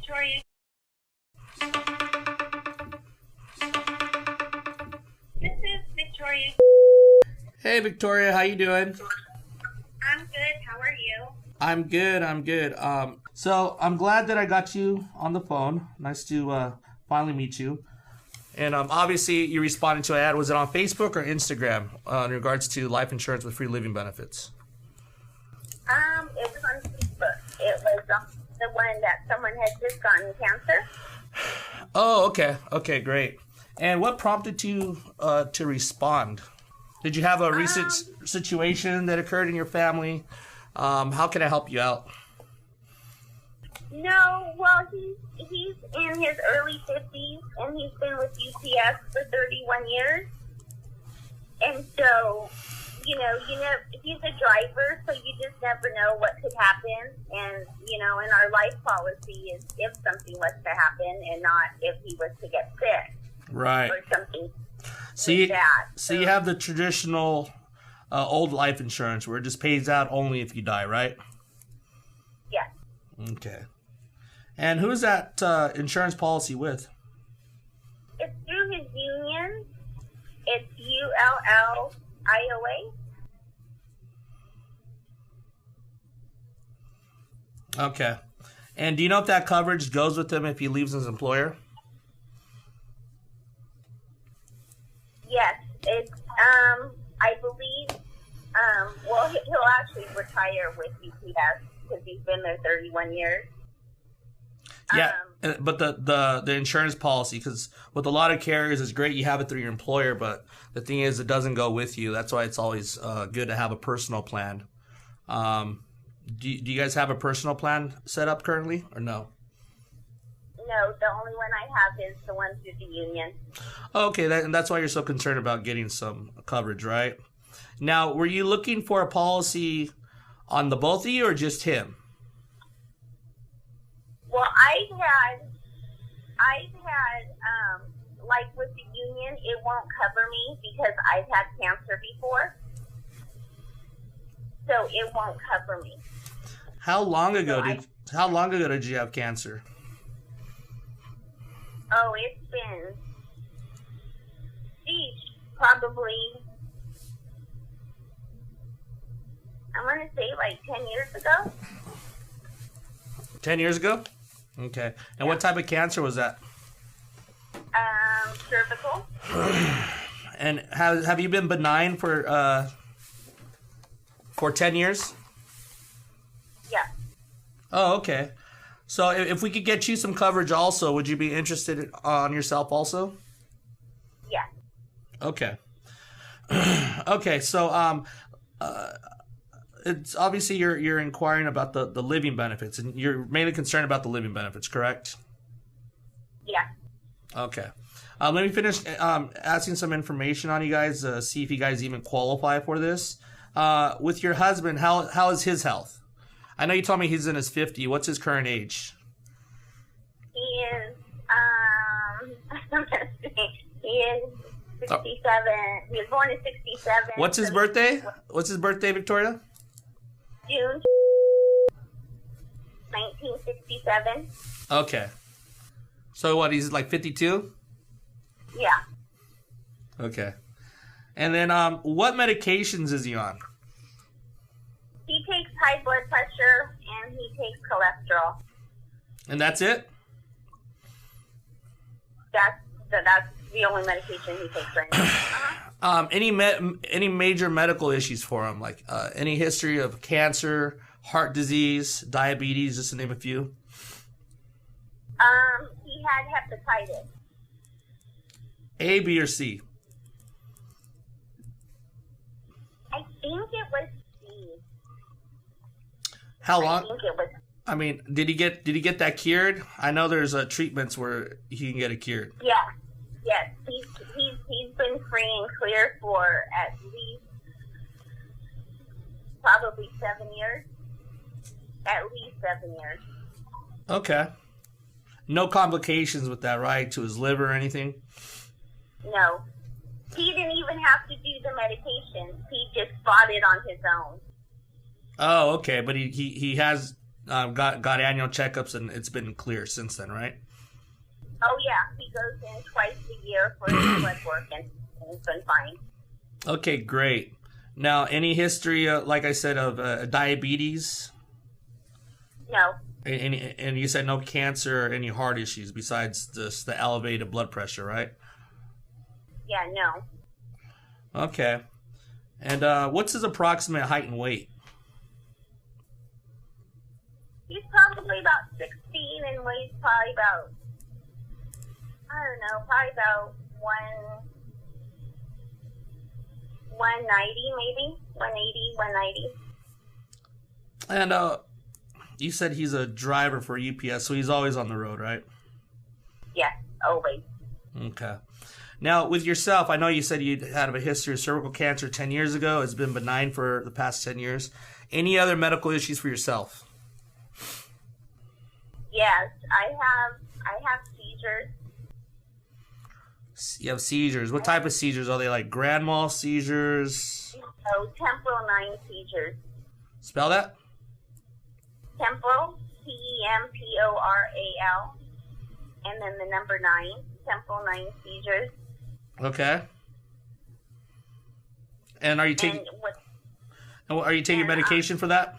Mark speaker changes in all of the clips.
Speaker 1: Victoria. This is Victoria.
Speaker 2: Hey Victoria, how you doing?
Speaker 1: I'm good. How are you?
Speaker 2: I'm good. So I'm glad that I got you on the phone. Nice to finally meet you. And obviously you responded to an ad. Was it on Facebook or Instagram in regards to life insurance with free living benefits?
Speaker 1: It was on Facebook. It was the one that someone had just gotten cancer.
Speaker 2: Oh, okay. Okay, great. And what prompted you to respond? Did you have a recent situation that occurred in your family? How can I help you out?
Speaker 1: No, well, he's in his early 50s, and he's been with UPS for 31 years. And so, you know, he's a driver, so you just never know what could happen. And, and our life policy is if something was to happen and not if he was to get sick.
Speaker 2: Right.
Speaker 1: Or something
Speaker 2: So
Speaker 1: like that.
Speaker 2: So you have the traditional old life insurance where it just pays out only if you die, right?
Speaker 1: Yes.
Speaker 2: Okay. And who's that insurance policy with?
Speaker 1: It's through his union. It's ULLIOA.
Speaker 2: Okay. And do you know if that coverage goes with him if he leaves his employer?
Speaker 1: Yes, it's, I believe, well, he'll actually retire with UPS because he's been there 31 years.
Speaker 2: Yeah, but the insurance policy, because with a lot of carriers, it's great you have it through your employer, but the thing is, it doesn't go with you. That's why it's always good to have a personal plan. Do you guys have a personal plan set up currently, or no?
Speaker 1: No, the only one I have is the one through the union.
Speaker 2: Okay, and that's why you're so concerned about getting some coverage, right? Now, were you looking for a policy on the both of you or just him?
Speaker 1: Well, I've had, like with the union, it won't cover me because I've had cancer before. So it won't cover me.
Speaker 2: How long ago did you have cancer?
Speaker 1: Oh, it's been, probably, I'm going to say like 10 years ago.
Speaker 2: 10 years ago? Okay. And what type of cancer was that?
Speaker 1: Cervical.
Speaker 2: And have you been benign for 10 years?
Speaker 1: Yeah.
Speaker 2: Oh, okay. So if we could get you some coverage also, would you be interested on yourself also?
Speaker 1: Yeah.
Speaker 2: Okay. Okay, so it's obviously you're inquiring about the living benefits, and you're mainly concerned about the living benefits, correct?
Speaker 1: Yeah.
Speaker 2: Okay. Let me finish asking some information on you guys, see if you guys even qualify for this. With your husband, how is his health? I know you told me he's in his 50s. What's his current age?
Speaker 1: He is, he is 67. He was born in 67.
Speaker 2: What's his birthday? What's his birthday, Victoria?
Speaker 1: June 1967.
Speaker 2: Okay. So what, he's like 52?
Speaker 1: Yeah.
Speaker 2: Okay. And then what medications is he on?
Speaker 1: He takes high blood pressure and he takes cholesterol.
Speaker 2: And that's it?
Speaker 1: That's the only medication he takes right now.
Speaker 2: Any major medical issues for him, like any history of cancer, heart disease, diabetes, just to name a few?
Speaker 1: He had hepatitis.
Speaker 2: A, B, or C?
Speaker 1: I think it was C.
Speaker 2: How long?
Speaker 1: I think it was.
Speaker 2: I mean, did he get that cured? I know there's treatments where he can get it cured.
Speaker 1: Yeah. Yes. He's been free and clear for at least probably 7 years. At least 7 years.
Speaker 2: Okay. No complications with that, right? To his liver or anything?
Speaker 1: No. He didn't even have to do the medication. He just bought it on his own.
Speaker 2: Oh, okay. But he has got annual checkups, and it's been clear since then, right?
Speaker 1: Oh yeah, he goes in twice a year for his blood work, and it's been fine.
Speaker 2: Okay, great. Now, any history, like I said, of diabetes?
Speaker 1: No.
Speaker 2: And you said no cancer or any heart issues besides just the elevated blood pressure, right?
Speaker 1: Yeah, no.
Speaker 2: Okay. And what's his approximate height and weight?
Speaker 1: He's probably about 16 and weighs probably about, I don't know, probably about 190 maybe, 180, 190.
Speaker 2: And you said he's a driver for UPS, so he's always on the road, right?
Speaker 1: Yes, always.
Speaker 2: Okay. Now, with yourself, I know you said you had a history of cervical cancer 10 years ago. It's been benign for the past 10 years. Any other medical issues for yourself?
Speaker 1: Yes, I have seizures.
Speaker 2: You have seizures. What type of seizures? Are they like grand mal seizures?
Speaker 1: Oh, temporal 9 seizures.
Speaker 2: Spell that?
Speaker 1: Temporal, Temporal, and then the number 9, temporal 9 seizures.
Speaker 2: Okay. And are you taking medication for that?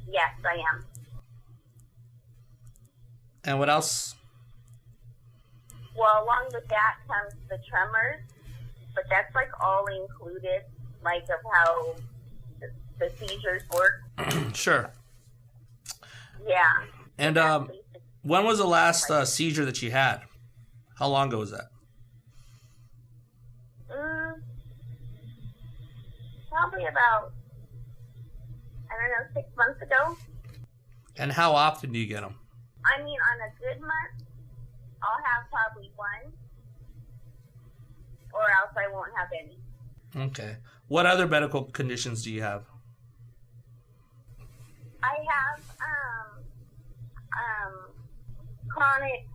Speaker 1: Yes, I am.
Speaker 2: And what else?
Speaker 1: Well, along with that comes the tremors, but that's like all included, like of how the seizures work.
Speaker 2: Sure.
Speaker 1: Yeah.
Speaker 2: And when was the last seizure that you had? How long ago was that?
Speaker 1: Probably about, I don't know, 6 months ago.
Speaker 2: And how often do you get them?
Speaker 1: I mean, on a good month, I'll have probably one, or else I won't have any.
Speaker 2: Okay. What other medical conditions do you have?
Speaker 1: I have chronic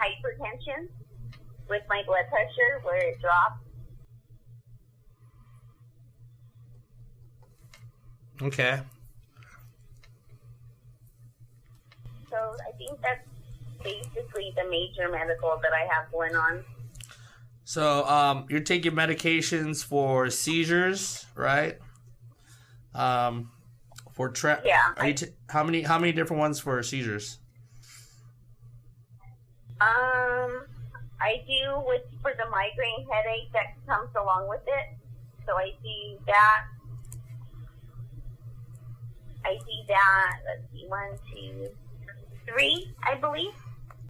Speaker 1: hypertension with my blood pressure where it drops.
Speaker 2: Okay.
Speaker 1: So I think that's basically the major medical that I have going on.
Speaker 2: So you're taking medications for seizures, right?
Speaker 1: Yeah.
Speaker 2: Are you how many different ones for seizures?
Speaker 1: I do for the migraine headache that comes along with it. So I do that. Let's see, 1, 2, 3, I believe.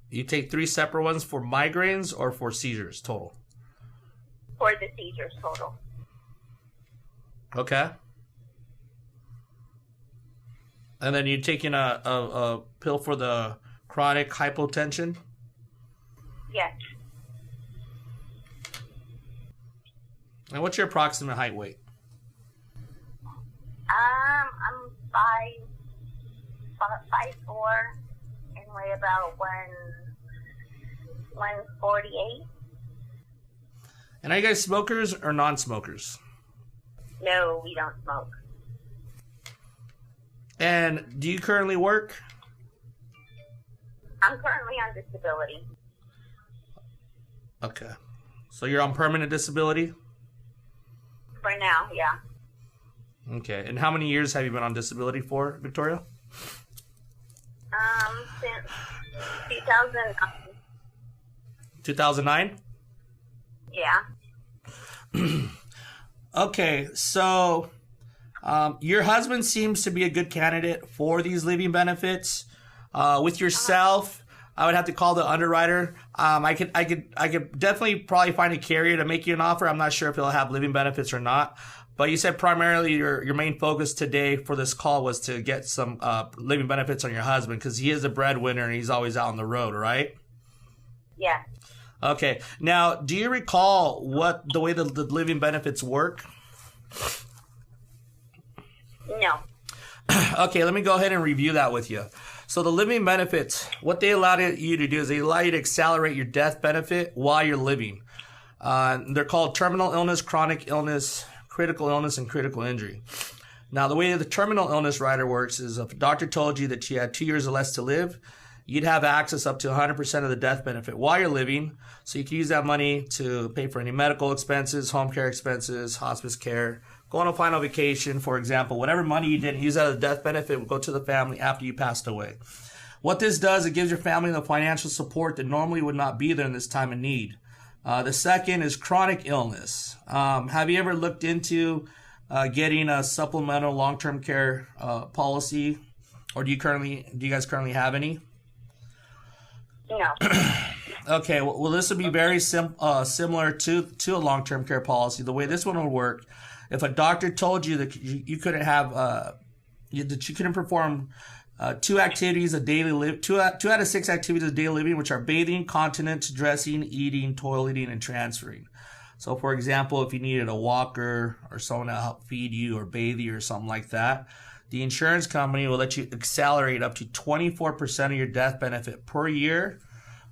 Speaker 2: You take 3 separate ones for migraines or for seizures total?
Speaker 1: For the seizures total.
Speaker 2: Okay. And then you're taking a pill for the chronic hypotension?
Speaker 1: Yes.
Speaker 2: And what's your approximate height weight?
Speaker 1: I'm 5'4" and weigh about 148.
Speaker 2: And are you guys smokers or non-smokers?
Speaker 1: No, we don't smoke.
Speaker 2: And do you currently work?
Speaker 1: I'm currently on disability.
Speaker 2: Okay. So you're on permanent disability?
Speaker 1: For now, yeah.
Speaker 2: Okay. And how many years have you been on disability for, Victoria?
Speaker 1: Since 2009.
Speaker 2: 2009?
Speaker 1: Yeah.
Speaker 2: Okay, so your husband seems to be a good candidate for these living benefits. With yourself, I would have to call the underwriter. I could definitely probably find a carrier to make you an offer. I'm not sure if he'll have living benefits or not. But you said primarily your main focus today for this call was to get some living benefits on your husband because he is a breadwinner and he's always out on the road, right?
Speaker 1: Yeah.
Speaker 2: Okay. Now, do you recall the way the living benefits work?
Speaker 1: No.
Speaker 2: Okay, let me go ahead and review that with you. So the living benefits, what they allow you to do is they allow you to accelerate your death benefit while you're living. They're called terminal illness, chronic illness, critical illness and critical injury. Now, the way the terminal illness rider works is if a doctor told you that you had 2 years or less to live, you'd have access up to 100% of the death benefit while you're living. So you can use that money to pay for any medical expenses, home care expenses, hospice care, go on a final vacation, for example. Whatever money you didn't use out of the death benefit will go to the family after you passed away. What this does, it gives your family the financial support that normally would not be there in this time of need. The second is chronic illness. Have you ever looked into getting a supplemental long-term care policy, or do you guys currently have any?
Speaker 1: No.
Speaker 2: Okay, well, this would be very similar to a long-term care policy. The way this one would work, if a doctor told you that you couldn't have that you couldn't perform 2 activities of daily live, 2 out of 6 activities of daily living, which are bathing, continence, dressing, eating, toileting, and transferring. So, for example, if you needed a walker or someone to help feed you or bathe you or something like that, the insurance company will let you accelerate up to 24% of your death benefit per year,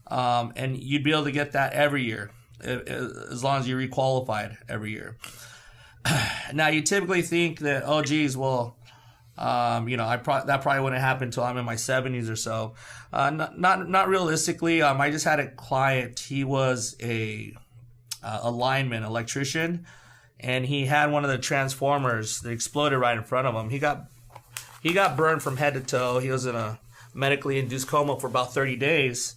Speaker 2: and you'd be able to get that every year, as long as you're requalified every year. Now, you typically think that, oh, geez, well, that probably wouldn't happen until I'm in my 70s or so. Not realistically. I just had a client. He was a lineman, electrician, and he had one of the transformers that exploded right in front of him. He got burned from head to toe. He was in a medically induced coma for about 30 days.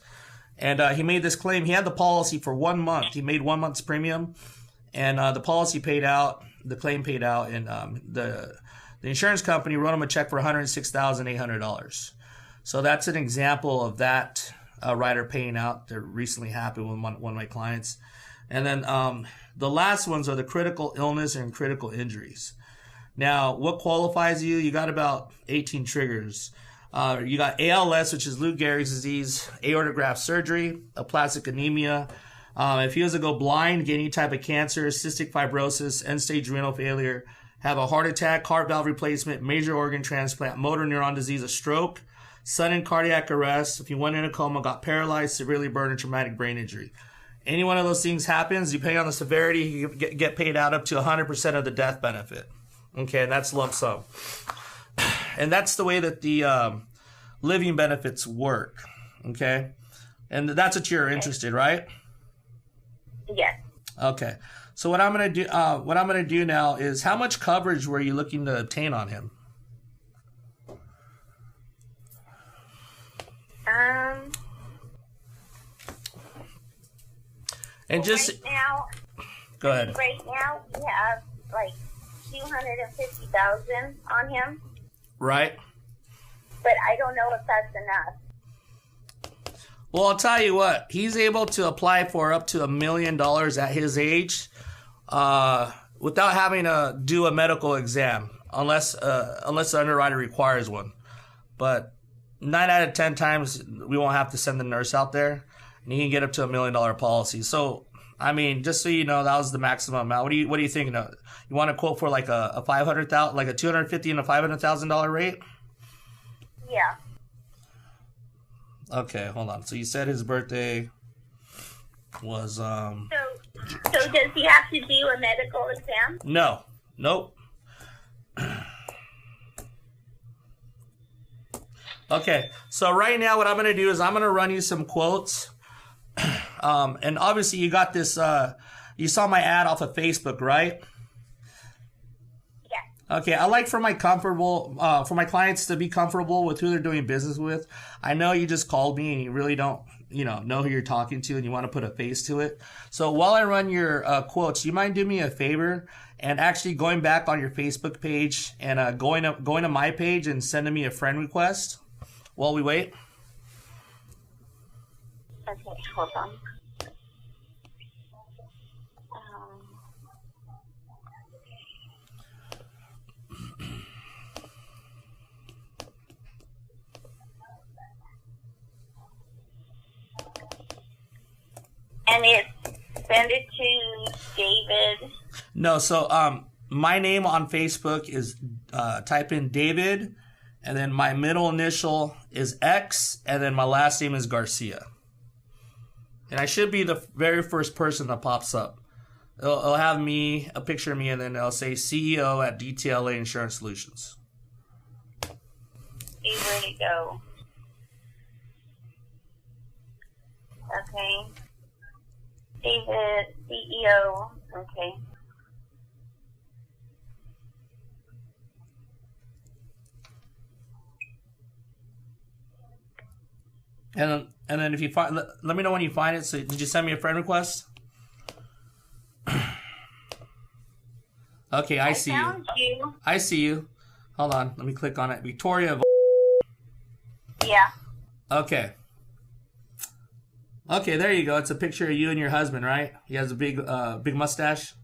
Speaker 2: And he made this claim. He had the policy for 1 month. He made 1 month's premium, and the policy paid out. The claim paid out, and the insurance company wrote him a check for $106,800. So that's an example of that rider paying out. That recently happened with one of my clients. And then the last ones are the critical illness and critical injuries. Now, what qualifies you? You got about 18 triggers. You got ALS, which is Lou Gehrig's disease, aortic graft surgery, aplastic anemia. If he was to go blind, get any type of cancer, cystic fibrosis, end-stage renal failure, have a heart attack, heart valve replacement, major organ transplant, motor neuron disease, a stroke, sudden cardiac arrest, if you went in a coma, got paralyzed, severely burned, or traumatic brain injury. Any one of those things happens, depending on the severity, you get paid out up to 100% of the death benefit. Okay, and that's lump sum. And that's the way that the living benefits work. Okay, and that's what you're interested, right?
Speaker 1: Yes.
Speaker 2: Okay. So what I'm gonna do now is, how much coverage were you looking to obtain on him? And just
Speaker 1: right now,
Speaker 2: go ahead.
Speaker 1: Right now we have like 250,000 on him.
Speaker 2: Right.
Speaker 1: But I don't know if that's enough.
Speaker 2: Well, I'll tell you what, he's able to apply for up to $1 million at his age, without having to do a medical exam, unless the underwriter requires one. But 9 out of 10 times, we won't have to send the nurse out there, and he can get up to $1 million policy. So, I mean, just so you know, that was the maximum amount. What do you think? You want to quote for like a $500,000, like a $250,000 and a $500,000 rate?
Speaker 1: Yeah.
Speaker 2: Okay, hold on. So you said his birthday was
Speaker 1: So does he have to do a medical exam?
Speaker 2: No. Nope. Okay. So right now what I'm going to do is I'm going to run you some quotes. And obviously you got this you saw my ad off of Facebook, right? Okay, I like for my clients to be comfortable with who they're doing business with. I know you just called me and you really don't, know who you're talking to, and you want to put a face to it. So while I run your quotes, do you mind doing me a favor and actually going back on your Facebook page and going to my page and sending me a friend request while we wait?
Speaker 1: Okay, hold on. And send it to David.
Speaker 2: No, so my name on Facebook is type in David, and then my middle initial is X, and then my last name is Garcia. And I should be the very first person that pops up. It'll have me, a picture of me, and then it'll say CEO at DTLA Insurance Solutions.
Speaker 1: See where to go. Okay. David, CEO. Okay.
Speaker 2: And then if you find, let me know when you find it. So did you send me a friend request? Okay, I see you. I see you. Hold on, let me click on it. Victoria.
Speaker 1: Yeah.
Speaker 2: Okay. Okay, there you go. It's a picture of you and your husband, right? He has a big mustache.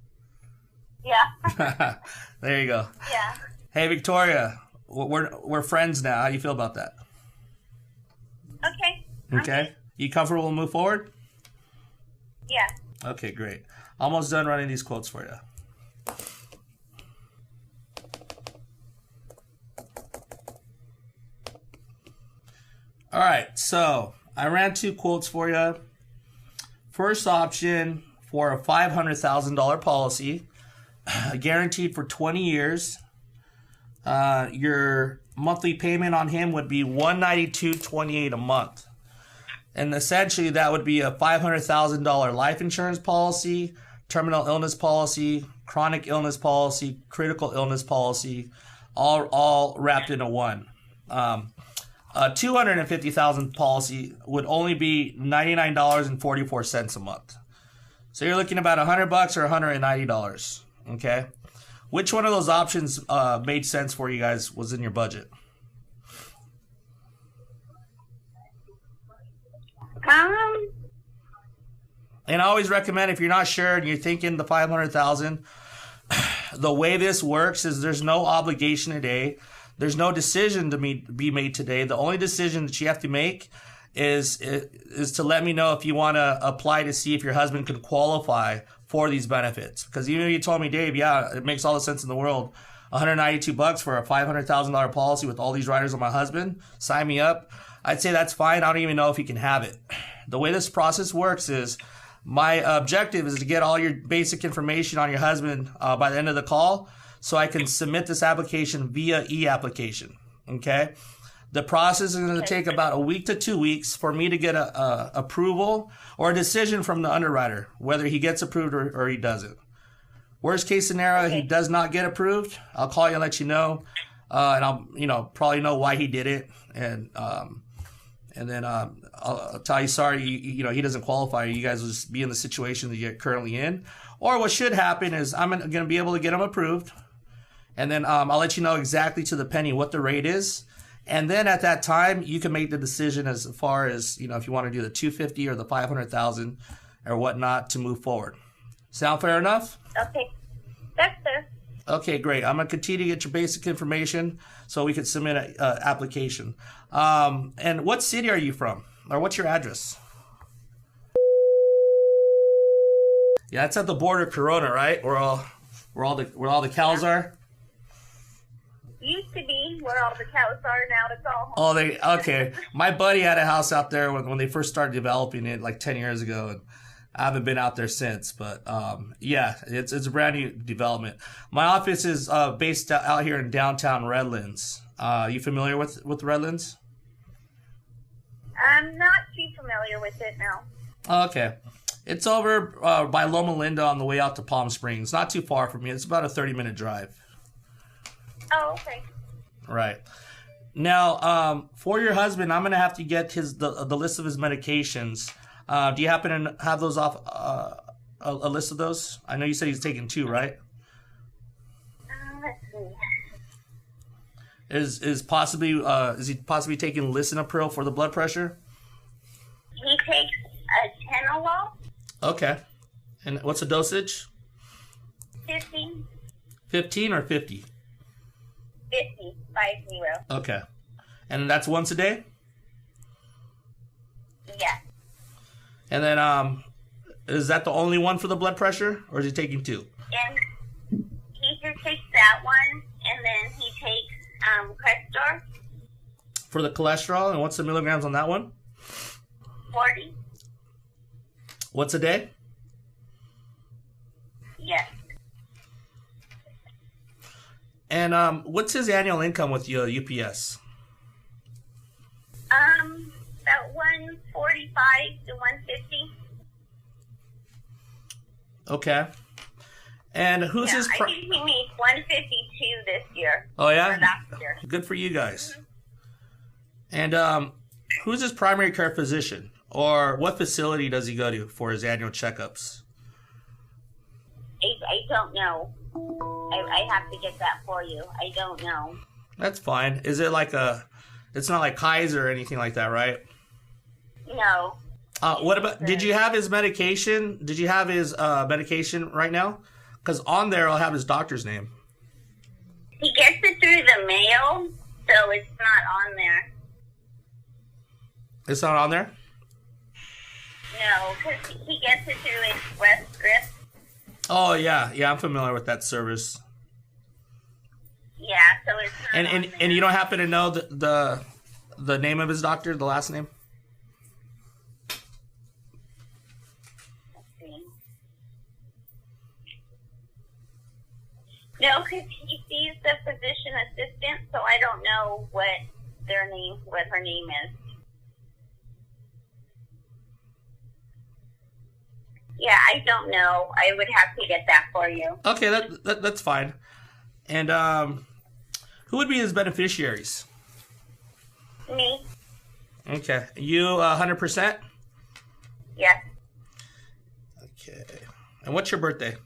Speaker 1: Yeah.
Speaker 2: There you go.
Speaker 1: Yeah.
Speaker 2: Hey, Victoria, we're friends now. How do you feel about that?
Speaker 1: Okay.
Speaker 2: Okay. You comfortable to move forward?
Speaker 1: Yeah.
Speaker 2: Okay, great. Almost done running these quotes for you. All right, so I ran 2 quotes for you. First option for a $500,000 policy, guaranteed for 20 years. Your monthly payment on him would be $192.28 a month. And essentially that would be a $500,000 life insurance policy, terminal illness policy, chronic illness policy, critical illness policy, all wrapped into one. A $250,000 policy would only be $99.44 a month. So you're looking about $100 or $190. Okay. Which one of those options made sense for you guys, was in your budget? And I always recommend, if you're not sure and you're thinking the $500,000, the way this works is there's no obligation today. There's no decision to be made today. The only decision that you have to make is to let me know if you want to apply to see if your husband could qualify for these benefits. Because even if you told me, Dave, yeah, it makes all the sense in the world, $192 for a $500,000 policy with all these riders on my husband, sign me up. I'd say that's fine. I don't even know if he can have it. The way this process works is, my objective is to get all your basic information on your husband by the end of the call, so I can submit this application via e-application. Okay? The process is going to take about a week to 2 weeks for me to get a approval or a decision from the underwriter, whether he gets approved or he doesn't. Worst case scenario, he does not get approved. I'll call you and let you know, and I'll probably know why he did it, and then I'll tell you, sorry, he doesn't qualify. You guys will just be in the situation that you're currently in. Or what should happen is I'm going to be able to get him approved, and then I'll let you know exactly to the penny what the rate is. And then at that time, you can make the decision as far as, if you want to do the $250,000 or the $500,000 or whatnot to move forward. Sound fair enough?
Speaker 1: Okay. That's fair.
Speaker 2: Okay, great. I'm going to continue to get your basic information so we can submit an application. And what city are you from? Or what's your address? Yeah, it's at the border of Corona, right? Where all the cows are?
Speaker 1: Used to be where all the cows are. Now it's all home.
Speaker 2: Oh, okay. My buddy had a house out there when they first started developing it like 10 years ago, and I haven't been out there since. But yeah, it's a brand new development. My office is based out here in downtown Redlands. You familiar with Redlands?
Speaker 1: I'm not too familiar with it now.
Speaker 2: Okay. It's over by Loma Linda on the way out to Palm Springs. Not too far from me. It's about a 30-minute drive.
Speaker 1: Oh, okay.
Speaker 2: Right. Now, for your husband, I'm going to have to get the list of his medications. Do you happen to have those off a list of those? I know you said he's taking 2, right?
Speaker 1: Let's see.
Speaker 2: Is he possibly taking lisinopril for the blood pressure?
Speaker 1: He takes a Tenolol.
Speaker 2: Okay. And what's the dosage?
Speaker 1: 50.
Speaker 2: 15 or 50?
Speaker 1: 50. 50.
Speaker 2: Okay. And that's once a day?
Speaker 1: Yeah.
Speaker 2: And then, is that the only one for the blood pressure, or is he taking 2?
Speaker 1: And he just takes that one, and then he takes Crestor.
Speaker 2: For the cholesterol, and what's the milligrams on that one?
Speaker 1: 40.
Speaker 2: What's a day? And what's his annual income with UPS?
Speaker 1: About 145 to 150.
Speaker 2: Okay. And who's his?
Speaker 1: I think he made 152 this year.
Speaker 2: Oh yeah.
Speaker 1: Or last year.
Speaker 2: Good for you guys. Mm-hmm. And who's his primary care physician, or what facility does he go to for his annual checkups?
Speaker 1: I don't know. I have to get that for you. I don't know.
Speaker 2: That's fine. Is it like it's not like Kaiser or anything like that, right?
Speaker 1: No.
Speaker 2: What about, did you have his medication? Did you have his medication right now? Because on there I'll have his doctor's name.
Speaker 1: He gets it through the mail, so it's not on there.
Speaker 2: It's not on there?
Speaker 1: No, because he gets it through Express Scripts.
Speaker 2: Oh, yeah. Yeah, I'm familiar with that service.
Speaker 1: Yeah, so it's not on there.
Speaker 2: And you don't happen to know the name of his doctor, the last name?
Speaker 1: Let's see. No, because he sees the physician assistant, so I don't know what her name is. Yeah, I don't know. I would have to get that for you.
Speaker 2: Okay, that's fine. And who would be his beneficiaries?
Speaker 1: Me.
Speaker 2: Okay. You 100%?
Speaker 1: Yes.
Speaker 2: Okay. And what's your birthday?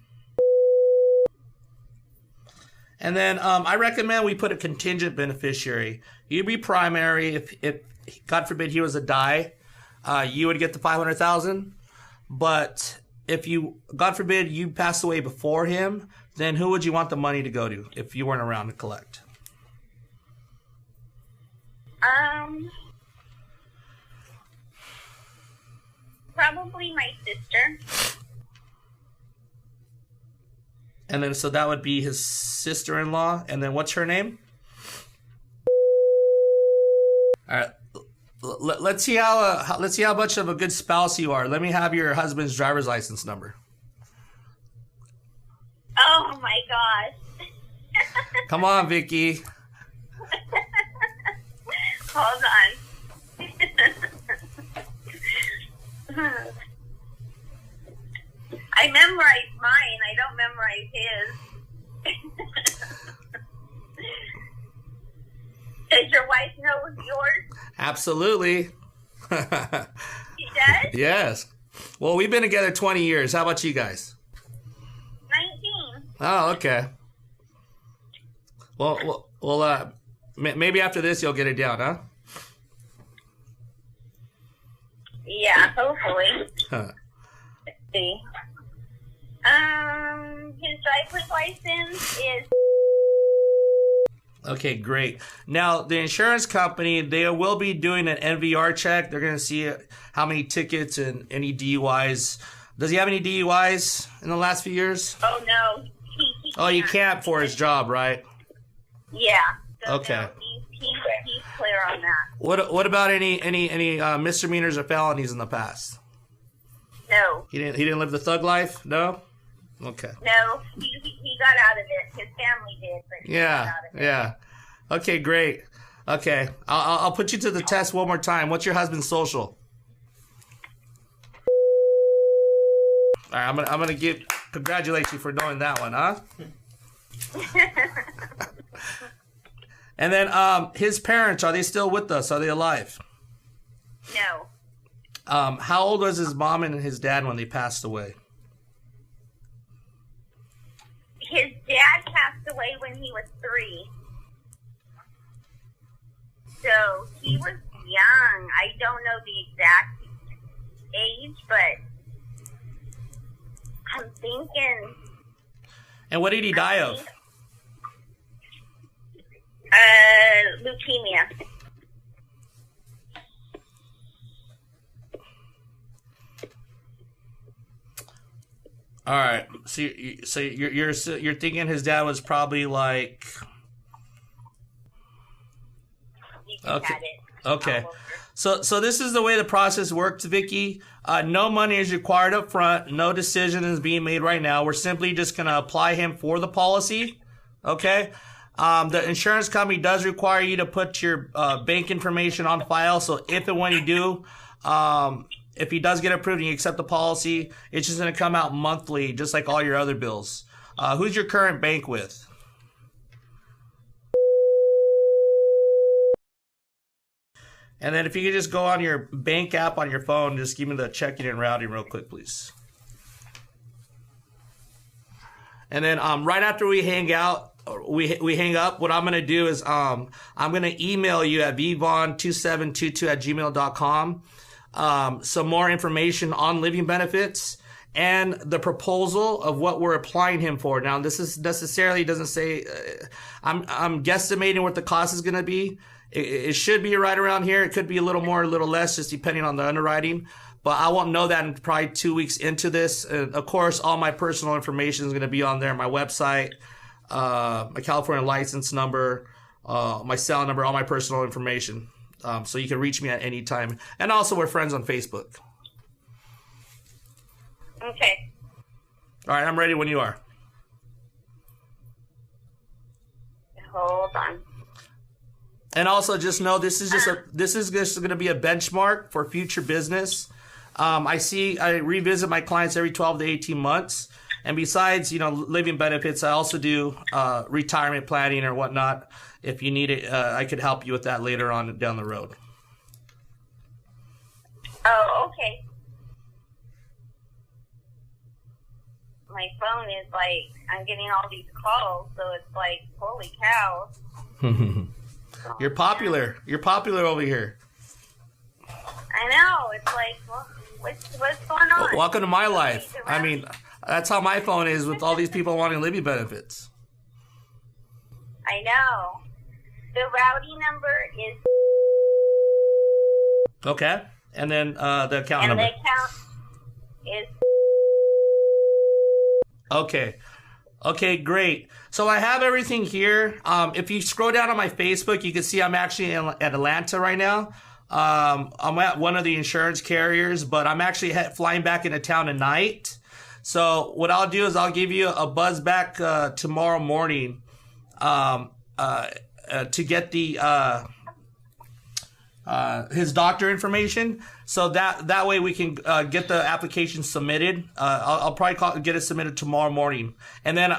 Speaker 2: And then I recommend we put a contingent beneficiary. You'd be primary. If God forbid he was to die, you would get the $500,000. But if you, God forbid, you passed away before him, then who would you want the money to go to if you weren't around to collect?
Speaker 1: Probably my sister.
Speaker 2: And then, so that would be his sister-in-law. And then what's her name? All right. Let's see how much of a good spouse you are. Let me have your husband's driver's license number.
Speaker 1: Oh my gosh.
Speaker 2: Come on, Vicky.
Speaker 1: Hold on. I memorized mine. I don't memorize his. Does your wife know yours?
Speaker 2: Absolutely.
Speaker 1: She does?
Speaker 2: Yes. Well, we've been together 20 years. How about you guys?
Speaker 1: 19.
Speaker 2: Oh, okay. Well, maybe after this you'll get it down, huh?
Speaker 1: Yeah, hopefully.
Speaker 2: Huh.
Speaker 1: Let's see. His driver's license is...
Speaker 2: Okay, great. Now, the insurance company, they will be doing an NVR check. They're going to see how many tickets and any DUIs. Does he have any DUIs in the last few years?
Speaker 1: Oh, no.
Speaker 2: He can't for his job, right?
Speaker 1: Yeah. So
Speaker 2: okay.
Speaker 1: No, he's clear on that.
Speaker 2: What about any misdemeanors or felonies in the past?
Speaker 1: No.
Speaker 2: He didn't live the thug life? No? Okay.
Speaker 1: No, he got out of it. His family did, but he got out of it.
Speaker 2: Yeah. Okay, great. Okay, I'll put you to the test one more time. What's your husband's social? All right, I'm gonna congratulate you for knowing that one, huh? And then his parents, are they still with us? Are they alive?
Speaker 1: No.
Speaker 2: How old was his mom and his dad when they passed away?
Speaker 1: His dad passed away when he was 3. So he was young. I don't know the exact age, but I'm thinking...
Speaker 2: And what did he die of?
Speaker 1: Leukemia.
Speaker 2: All right. So you're thinking his dad was probably like... Okay. Okay. So this is the way the process works, Vicky. No money is required up front. No decision is being made right now. We're simply just going to apply him for the policy. Okay. The insurance company does require you to put your bank information on file. So if and when you do, if he does get approved and you accept the policy, it's just going to come out monthly, just like all your other bills. Who's your current bank with? And then if you could just go on your bank app on your phone, just give me the checking and routing real quick, please. And then right after we hang out, we hang up, what I'm going to do is I'm going to email you at vvon2722@gmail.com some more information on living benefits and the proposal of what we're applying him for. Now, this is necessarily doesn't say, I'm guesstimating what the cost is going to be. It should be right around here. It could be a little more, a little less, just depending on the underwriting. But I won't know that in probably 2 weeks into this. And of course, all my personal information is going to be on there. My website, my California license number, my cell number, all my personal information. So you can reach me at any time. And also, we're friends on Facebook.
Speaker 1: Okay.
Speaker 2: All right, I'm ready when you are.
Speaker 1: Hold on.
Speaker 2: And also, just know this is just going to be a benchmark for future business. I revisit my clients every 12 to 18 months. And besides, living benefits, I also do retirement planning or whatnot. If you need it, I could help you with that later on down the road.
Speaker 1: Oh, okay. My phone is I'm getting all these calls, so it's holy cow.
Speaker 2: You're popular. You're popular over here.
Speaker 1: I know. It's well, what's going on?
Speaker 2: Welcome to my life. I mean, that's how my phone is with all these people wanting living benefits.
Speaker 1: I know. The routing number is...
Speaker 2: Okay. And then the account number.
Speaker 1: And the account is...
Speaker 2: Okay. Okay, great. So I have everything here. If you scroll down on my Facebook, you can see I'm actually at Atlanta right now. I'm at one of the insurance carriers, but I'm actually flying back into town tonight. So what I'll do is I'll give you a buzz back tomorrow morning to get the his doctor information. So that way we can get the application submitted. I'll probably get it submitted tomorrow morning. And then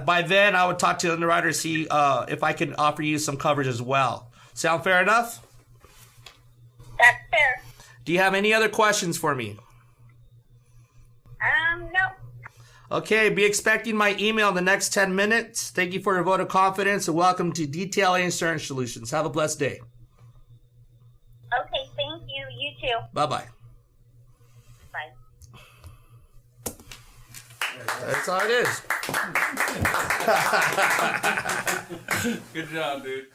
Speaker 2: by then I would talk to the underwriter to see if I can offer you some coverage as well. Sound fair enough?
Speaker 1: That's fair.
Speaker 2: Do you have any other questions for me?
Speaker 1: No.
Speaker 2: Okay, be expecting my email in the next 10 minutes. Thank you for your vote of confidence and welcome to Detail Insurance Solutions. Have a blessed day.
Speaker 1: Okay, thank you. You too.
Speaker 2: Bye-bye.
Speaker 1: Bye.
Speaker 2: That's how it is.
Speaker 3: Good job, dude.